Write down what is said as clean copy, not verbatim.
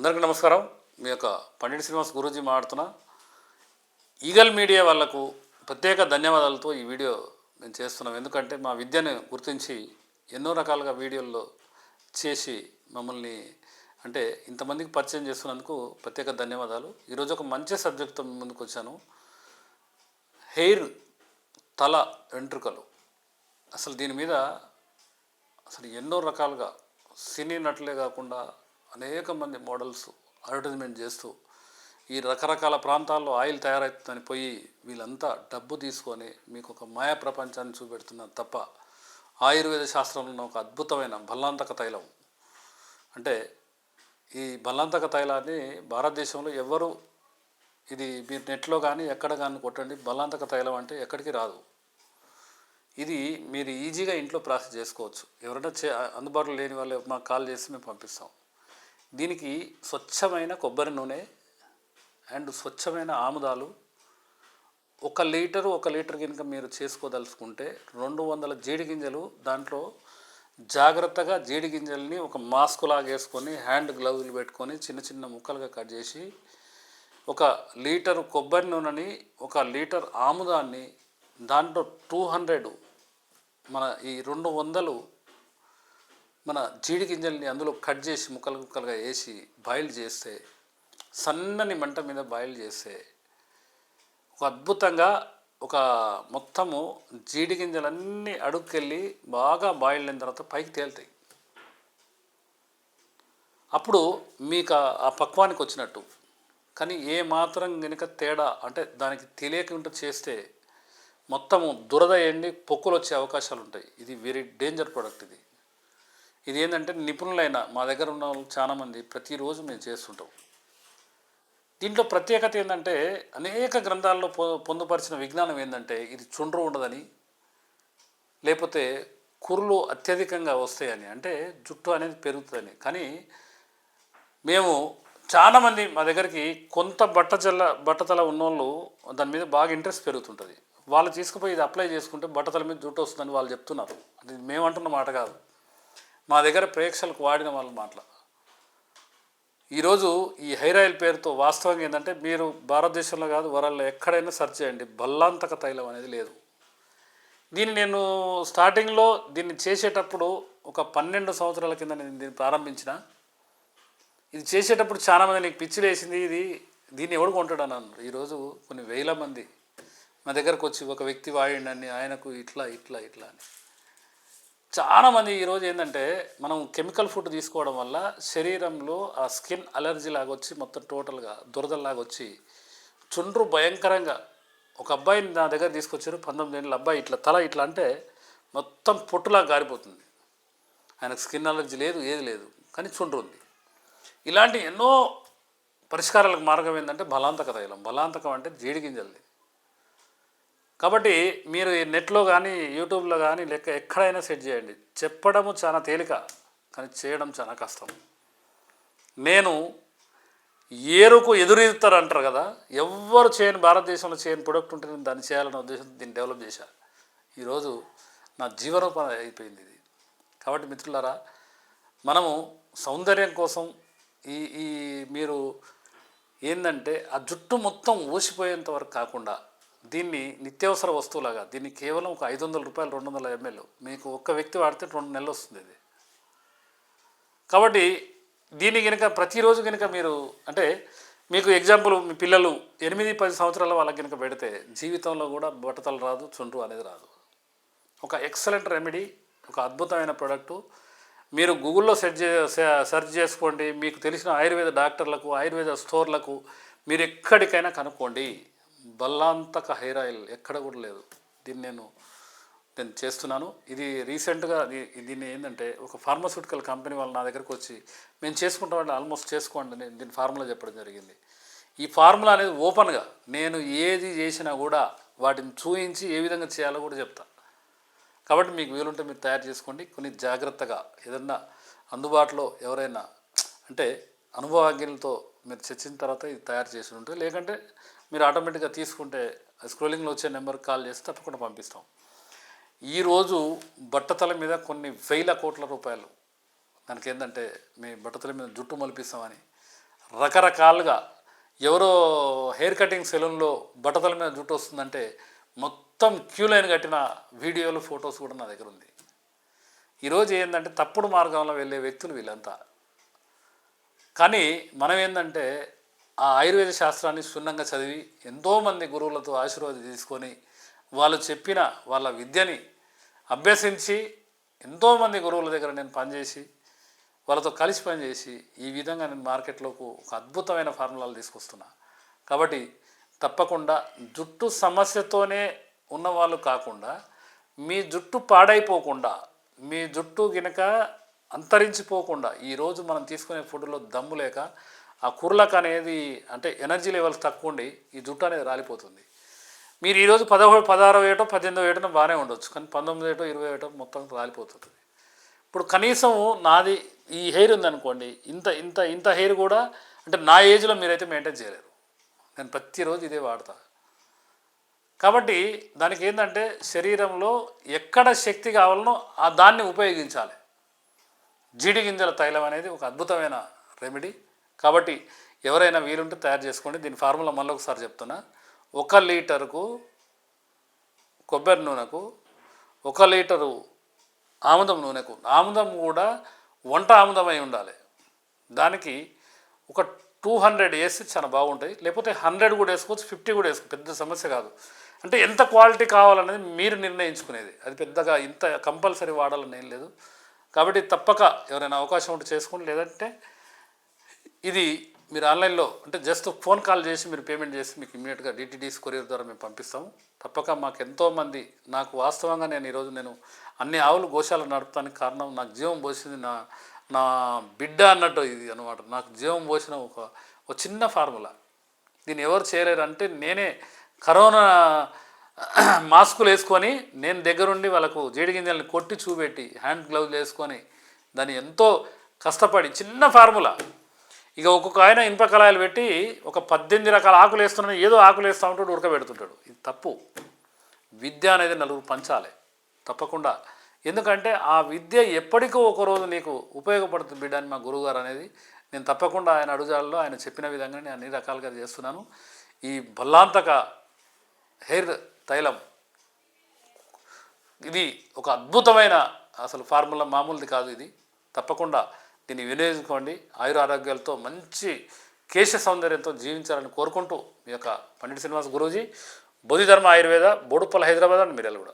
అందరికీ నమస్కారం. మీ యొక్క పండిట్ శ్రీనివాస్ గురూజీ మాట్లాడుతున్నా. ఈగల్ మీడియా వాళ్లకు ప్రత్యేక ధన్యవాదాలతో ఈ వీడియో మేము చేస్తున్నాం. ఎందుకంటే మా విద్యను గుర్తించి ఎన్నో రకాలుగా వీడియోల్లో చేసి మమ్మల్ని అంటే ఇంతమందికి పరిచయం చేస్తున్నందుకు ప్రత్యేక ధన్యవాదాలు. ఈరోజు ఒక మంచి సబ్జెక్ట్తో ముందుకు వచ్చాను. హెయిర్, తల వెంట్రుకలు. అసలు దీని మీద అసలు ఎన్నో రకాలుగా సినీ నటులే కాకుండా అనేక మంది మోడల్స్ అడ్వర్టైజ్మెంట్ చేస్తూ ఈ రకరకాల ప్రాంతాల్లో ఆయిల్ తయారవుతుందని పోయి వీళ్ళంతా డబ్బు తీసుకొని మీకు ఒక మాయా ప్రపంచాన్ని చూపెడుతున్నారు తప్ప ఆయుర్వేద శాస్త్రంలో ఉన్న ఒక అద్భుతమైన బల్లాంతక తైలం అంటే ఈ బల్లాంతక తైలాన్ని భారతదేశంలో ఎవరు ఇది మీరు నెట్లో కానీ ఎక్కడ కానీ కొట్టండి, బల్లాంతక తైలం అంటే ఎక్కడికి రాదు. ఇది మీరు ఈజీగా ఇంట్లో ప్రాసెస్ చేసుకోవచ్చు. ఎవరైనా అందుబాటులో లేని వాళ్ళు మాకు కాల్ చేసి మేము పంపిస్తాం. దీనికి స్వచ్ఛమైన కొబ్బరి నూనె అండ్ స్వచ్ఛమైన ఆముదాలు 1 లీటర్ కనుక మీరు చేసుకోదలుచుకుంటే 200 జీడి గింజలు, దాంట్లో జాగ్రత్తగా జీడి గింజల్ని ఒక మాస్క్ లాగా వేసుకొని హ్యాండ్ గ్లౌజులు పెట్టుకొని చిన్న చిన్న ముక్కలుగా కట్ చేసి 1 లీటర్ కొబ్బరి నూనెని 1 లీటర్ ఆముదాన్ని దాంట్లో 200 మన ఈ 200 మన జీడి గింజల్ని అందులో కట్ చేసి ముక్కలుగా వేసి బాయిల్ చేస్తే, సన్నని మంట మీద బాయిల్ చేస్తే ఒక అద్భుతంగా ఒక మొత్తము జీడి గింజలన్నీ అడుక్కెళ్ళి బాగా బాయిల్ అయిన తర్వాత పైకి తేలుతాయి. అప్పుడు మీకు ఆ పక్వానికి వచ్చినట్టు. కానీ ఏ మాత్రం కనుక తేడా అంటే దానికి తెలియకుండా చేస్తే మొత్తము దురద ఎండి పొక్కులు వచ్చే అవకాశాలు ఉంటాయి. ఇది వెరీ డేంజర్ ప్రోడక్ట్. ఇది ఏంటంటే నిపుణులైన మా దగ్గర ఉన్న వాళ్ళు చాలామంది ప్రతిరోజు మేము చేస్తుంటాం. దీంట్లో ప్రత్యేకత ఏంటంటే అనేక గ్రంథాల్లో పొందుపరిచిన విజ్ఞానం ఏంటంటే ఇది చుండ్రు ఉండదని, లేకపోతే కురులు అత్యధికంగా వస్తాయని, అంటే జుట్టు అనేది పెరుగుతుందని. కానీ మేము చాలామంది మా దగ్గరికి కొంత బట్టతల ఉన్నోళ్ళు దాని మీద బాగా ఇంట్రెస్ట్ పెరుగుతుంటుంది. వాళ్ళు తీసుకుపోయి ఇది అప్లై చేసుకుంటే బట్టతల మీద జుట్టు వస్తుందని వాళ్ళు చెప్తున్నారు. అది మేము అంటున్న మాట కాదు, మా దగ్గర ప్రేక్షకులకు వాడిన వాళ్ళ మాటల. ఈరోజు ఈ హెయిర్ ఆయిల్ పేరుతో వాస్తవంగా ఏంటంటే మీరు భారతదేశంలో కాదు వరల్డ్లో ఎక్కడైనా సెర్చ్ చేయండి, బల్లాంతక తైలం అనేది లేదు. దీన్ని నేను స్టార్టింగ్లో దీన్ని చేసేటప్పుడు ఒక 12 సంవత్సరాల కింద నేను దీన్ని ప్రారంభించిన. ఇది చేసేటప్పుడు చాలామంది నీకు పిచ్చి వేసింది, దీన్ని ఎవడు కొంటాడు అని అన్నారు. ఈరోజు కొన్ని వేల మంది మా దగ్గరకు వచ్చి ఒక వ్యక్తి వాడిండని, ఆయనకు ఇట్లా అని. చాలామంది ఈరోజు ఏంటంటే మనం కెమికల్ ఫుడ్ తీసుకోవడం వల్ల శరీరంలో ఆ స్కిన్ అలర్జీ లాగా వచ్చి మొత్తం టోటల్గా దురదలాగా వచ్చి చుండ్రు భయంకరంగా. ఒక అబ్బాయిని నా దగ్గర తీసుకొచ్చారు, 19 ఏళ్ళ అబ్బాయి. ఇట్లా తల ఇట్లా అంటే మొత్తం పొట్టులాగా గారిపోతుంది. ఆయనకు స్కిన్ అలర్జీ లేదు, ఏది లేదు, కానీ చుండ్రు ఉంది. ఇలాంటి ఎన్నో పరిష్కారాలకు మార్గం ఏంటంటే బలాంతక తైలం. బలాంతకం అంటే జీడి గింజలది. కాబట్టి మీరు నెట్లో కానీ యూట్యూబ్లో కానీ ఎక్కడైనా సెట్ చేయండి. చెప్పడము చాలా తేలిక, కానీ చేయడం చాలా కష్టం. నేను ఏరుకు ఎదురీదుతారు అంటారు కదా, ఎవ్వరు చేయని భారతదేశంలో చేయని ప్రొడక్ట్ ఉంటే నేను దాన్ని చేయాలనే ఉద్దేశంతో దీన్ని డెవలప్ చేశాను. ఈరోజు నా జీవనోపాధి అయిపోయింది ఇది. కాబట్టి మిత్రులారా, మనము సౌందర్యం కోసం ఈ మీరు ఏంటంటే ఆ జుట్టు మొత్తం ఊసిపోయేంత వరకు కాకుండా దీన్ని నిత్యావసర వస్తువులాగా దీన్ని కేవలం ఒక 500 రూపాయలు 200 ml మీకు ఒక్క వ్యక్తి వాడితే 2 నెలలు వస్తుంది ఇది. కాబట్టి దీన్ని కనుక ప్రతిరోజు కనుక మీరు అంటే మీకు ఎగ్జాంపుల్ మీ పిల్లలు 8-10 సంవత్సరాల వాళ్ళకి కనుక పెడితే జీవితంలో కూడా బట్టతలు రాదు, చుండ్రు అనేది రాదు. ఒక ఎక్సలెంట్ రెమెడీ, ఒక అద్భుతమైన ప్రోడక్టు. మీరు గూగుల్లో సెర్చ్ చేసుకోండి. మీకు తెలిసిన ఆయుర్వేద డాక్టర్లకు, ఆయుర్వేద స్టోర్లకు మీరు ఎక్కడికైనా కనుక్కోండి. బల్లాంతక హెయిర్ ఆయిల్ ఎక్కడ కూడా లేదు. దీన్ని నేను చేస్తున్నాను. ఇది రీసెంట్గా దీన్ని ఏంటంటే ఒక ఫార్మాస్యూటికల్ కంపెనీ వాళ్ళు నా దగ్గరకు వచ్చి మేము చేసుకుంటామంటే ఆల్మోస్ట్ చేసుకోండి నేను దీని ఫార్ములా చెప్పడం జరిగింది. ఈ ఫార్ములా అనేది ఓపెన్గా నేను ఏది చేసినా కూడా వాటిని చూపించి ఏ విధంగా చేయాలో కూడా చెప్తా. కాబట్టి మీకు వీలుంటే మీరు తయారు చేసుకోండి. కొన్ని జాగ్రత్తగా ఏదన్నా అందుబాటులో ఎవరైనా అంటే అనుభవజ్ఞులతో మీరు చర్చించిన తర్వాత ఇది తయారు చేసి ఉంటే, లేకంటే మీరు ఆటోమేటిక్గా తీసుకుంటే స్క్రోలింగ్లో వచ్చే నెంబర్కి కాల్ చేసి తప్పకుండా పంపిస్తాం. ఈరోజు బట్టతల మీద కొన్ని వేల కోట్ల రూపాయలు దానికి ఏంటంటే మీ బట్టతల మీద జుట్టు మలిపిస్తామని రకరకాలుగా ఎవరో హెయిర్ కటింగ్ సెలూన్లో బట్టతల మీద జుట్టు వస్తుందంటే మొత్తం క్యూ లైన్ కట్టిన వీడియోలు ఫొటోస్ కూడా నా దగ్గర ఉంది. ఈరోజు ఏంటంటే తప్పుడు మార్గంలో వెళ్ళే వ్యక్తులు వీళ్ళంతా. కానీ మనం ఏంటంటే ఆ ఆయుర్వేద శాస్త్రాన్ని క్షుణ్ణంగా చదివి ఎంతోమంది గురువులతో ఆశీర్వాదం తీసుకొని వాళ్ళు చెప్పిన వాళ్ళ విద్యని అభ్యసించి ఎంతోమంది గురువుల దగ్గర నేను పనిచేసి వాళ్ళతో కలిసి పనిచేసి ఈ విధంగా నేను మార్కెట్లోకి ఒక అద్భుతమైన ఫార్ములాలు తీసుకొస్తున్నా. కాబట్టి తప్పకుండా జుట్టు సమస్యతోనే ఉన్నవాళ్ళు కాకుండా మీ జుట్టు పాడైపోకుండా, మీ జుట్టు గినక అంతరించిపోకుండా, ఈరోజు మనం తీసుకునే ఫుడ్లో దమ్ము లేక ఆ కుర్లకు అనేది అంటే ఎనర్జీ లెవెల్స్ తక్కువ ఉండి ఈ జుట్టు అనేది రాలిపోతుంది. మీరు ఈరోజు 16 ఏటో 18 ఏటో బాగానే ఉండొచ్చు, కానీ 19 ఏటో 20 ఏటో మొత్తం రాలిపోతుంది. ఇప్పుడు కనీసం నాది ఈ హెయిర్ ఉందనుకోండి, ఇంత ఇంత ఇంత హెయిర్ కూడా అంటే నా ఏజ్లో మీరైతే మెయింటైన్ చేయలేరు. నేను ప్రతిరోజు ఇదే వాడతా. కాబట్టి దానికి ఏంటంటే శరీరంలో ఎక్కడ శక్తి కావాలనో దాన్ని ఉపయోగించాలి. జీడి గింజల తైలం అనేది ఒక అద్భుతమైన రెమెడీ. కాబట్టి ఎవరైనా వీలుంటే తయారు చేసుకోండి. దీని ఫార్ములా మళ్ళీ ఒకసారి చెప్తున్నా. 1 లీటరుకు కొబ్బరి నూనెకు 1 లీటరు ఆముదం నూనెకు, ఆముదం కూడా వంట ఆముదం అయి ఉండాలి. దానికి ఒక 200 వేసి చాలా బాగుంటాయి. లేకపోతే 100 కూడా వేసుకోవచ్చు, 50 కూడా వేసుకోవచ్చు, పెద్ద సమస్య కాదు. అంటే ఎంత క్వాలిటీ కావాలనేది మీరు నిర్ణయించుకునేది. అది పెద్దగా ఇంత కంపల్సరీ వాడాలని ఏం లేదు. కాబట్టి తప్పక ఎవరైనా అవకాశం ఉంటే చేసుకోండి. లేదంటే ఇది మీరు ఆన్లైన్లో అంటే జస్ట్ ఫోన్ కాల్ చేసి మీరు పేమెంట్ చేసి మీకు ఇమ్మీడియట్గా డిటిడిసి కొరియర్ ద్వారా మేము పంపిస్తాము. తప్పక మాకు ఎంతోమంది, నాకు వాస్తవంగా ఈరోజు నేను అన్ని ఆవులు గోశాల నడపడానికి కారణం నాకు జీవం పోసింది నా బిడ్డ అన్నట్టు ఇది అనమాట. నాకు జీవం పోసిన ఒక చిన్న ఫార్ములా. దీన్ని ఎవరు చేయలేరు. అంటే నేనే కరోనా మాస్కులు వేసుకొని నేను దగ్గరుండి వాళ్ళకు జీడి గింజల్ని కొట్టి చూపెట్టి హ్యాండ్ గ్లౌజ్ వేసుకొని దాన్ని ఎంతో కష్టపడి చిన్న ఫార్ములా. ఇక ఒక్కొక్క ఆయన ఇనుప కళాయిలు పెట్టి ఒక 18 రకాల ఆకులు వేస్తున్నాడు, ఏదో ఆకులు వేస్తూ ఉంటాడు, ఉడకబెడుతుంటాడు. ఇది తప్పు. విద్య అనేది నలుగురు పంచాలి తప్పకుండా. ఎందుకంటే ఆ విద్య ఎప్పటికో ఒకరోజు నీకు ఉపయోగపడుతుంది బిడ్డ అని మా గురువుగారు అనేది నేను తప్పకుండా ఆయన అడుగుజాలలో ఆయన చెప్పిన విధంగా నేను అన్ని రకాలుగా చేస్తున్నాను. ఈ బల్లాంతక హెయిర్ తైలం ఇది ఒక అద్భుతమైన అసలు ఫార్ములా, మామూలుది కాదు ఇది. తప్పకుండా దీన్ని వినియోగించుకోండి. ఆయురారోగ్యాలతో మంచి కేశ సౌందర్యంతో జీవించాలని కోరుకుంటూ మీ యొక్క పండిట్ శ్రీనివాస్ గురూజీ, బోధిధర్మ ఆయుర్వేద, బోడుప్పల్, హైదరాబాద్ అండ్ మిర్యాలగూడ.